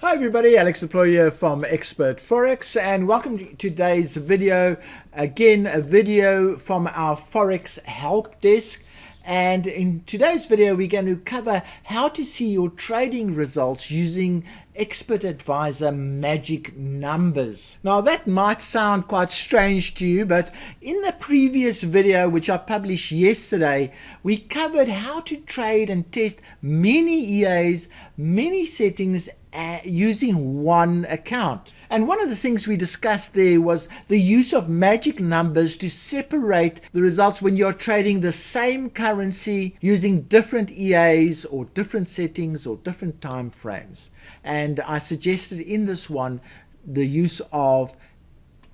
Hi everybody, Alex Deployer from Expert Forex, and welcome to today's video. Again, a video from our Forex help desk. And in today's video, we're going to cover how to see your trading results using Expert Advisor magic numbers. Now that might sound quite strange to you, but in the previous video, which I published yesterday, we covered how to trade and test many EAs, many settings, using one account. And one of the things we discussed there was the use of magic numbers to separate the results when you're trading the same currency using different EAs or different settings or different time frames. And I suggested in this one the use of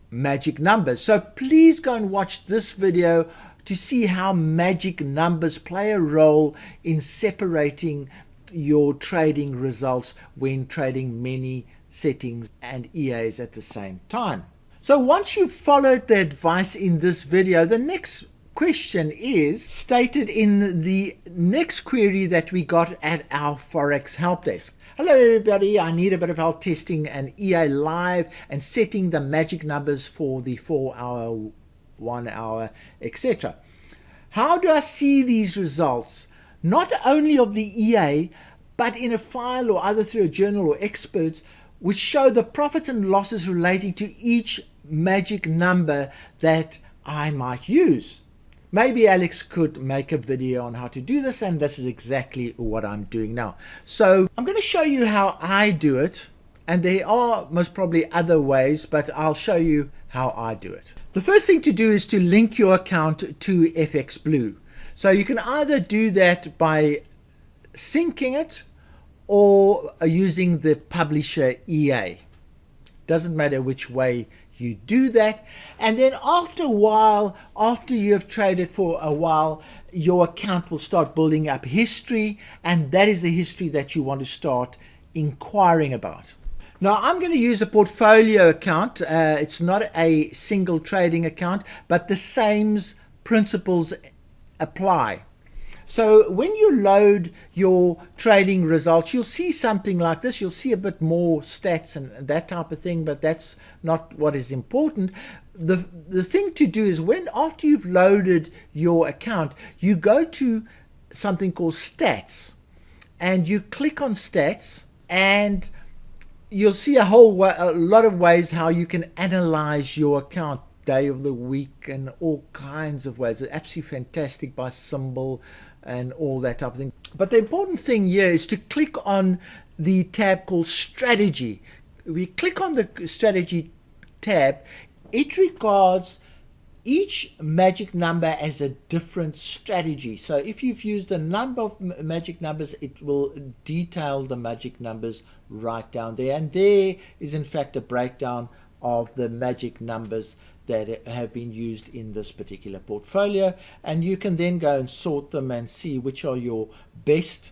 magic numbers. So please go and watch this video to see how magic numbers play a role in separating your trading results when trading many settings and EAs at the same time. So once you've followed the advice in this video, the next question is stated in the next query that we got at our Forex help desk. Hello everybody, I need a bit of help testing an EA live and setting the magic numbers for the 4 hour, 1 hour, etc. How do I see these results? Not only of the EA, but in a file or either through a journal or experts, which show the profits and losses relating to each magic number that I might use. Maybe Alex could make a video on how to do this, and this is exactly what I'm doing now. So I'm going to show you how I do it, and there are most probably other ways, but I'll show you how I do it. The first thing to do is to link your account to FXblue. So you can either do that by syncing it or using the publisher EA. Doesn't matter which way you do that. And then after a while, after you have traded for a while, your account will start building up history, and that is the history that you want to start inquiring about. Now I'm going to use a portfolio account. It's not a single trading account, but the same principles apply. So when you load your trading results, you'll see something like this. You'll see a bit more stats and that type of thing, but that's not what is important. The thing to do is after you've loaded your account, you go to something called stats, and you click on stats, and you'll see a lot of ways how you can analyze your account, day of the week, and all kinds of ways. It's absolutely fantastic by symbol and all that type of thing. But the important thing here is to click on the tab called strategy. We click on the strategy tab. It regards each magic number as a different strategy. So if you've used a number of magic numbers, it will detail the magic numbers right down there. And there is in fact a breakdown of the magic numbers that have been used in this particular portfolio, and you can then go and sort them and see which are your best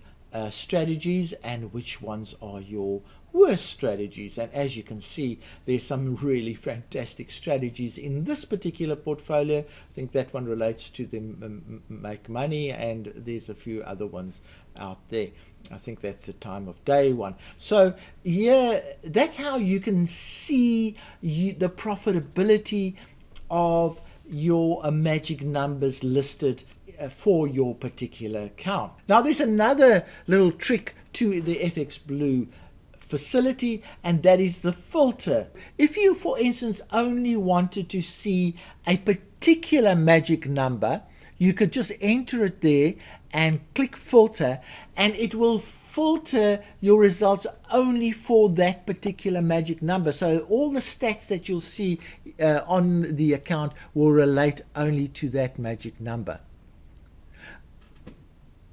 strategies and which ones are your worst strategies. And as you can see, there's some really fantastic strategies in this particular portfolio. I think that one relates to the make money, and there's a few other ones out there. I think that's the time of day one. So yeah, that's how you can see the profitability of your magic numbers listed for your particular account. Now there's another little trick to the FXblue facility, and that is the filter. If you, for instance, only wanted to see a particular magic number, you could just enter it there and click filter, and it will filter your results only for that particular magic number. So all the stats that you'll see on the account will relate only to that magic number.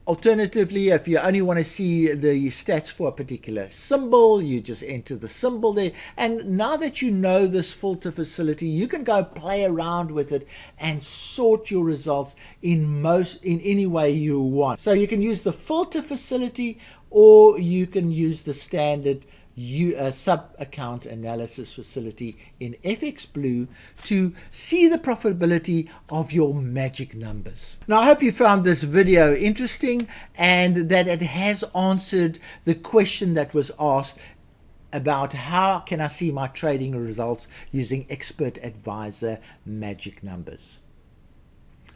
Alternatively, if you only want to see the stats for a particular symbol, you just enter the symbol there. And now that you know this filter facility, you can go play around with it and sort your results in any way you want. So you can use the filter facility, or you can use the standard sub-account analysis facility in FXblue to see the profitability of your magic numbers. Now I hope you found this video interesting and that it has answered the question that was asked about how can I see my trading results using expert advisor magic numbers.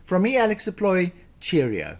From me, Alex Deploy, cheerio.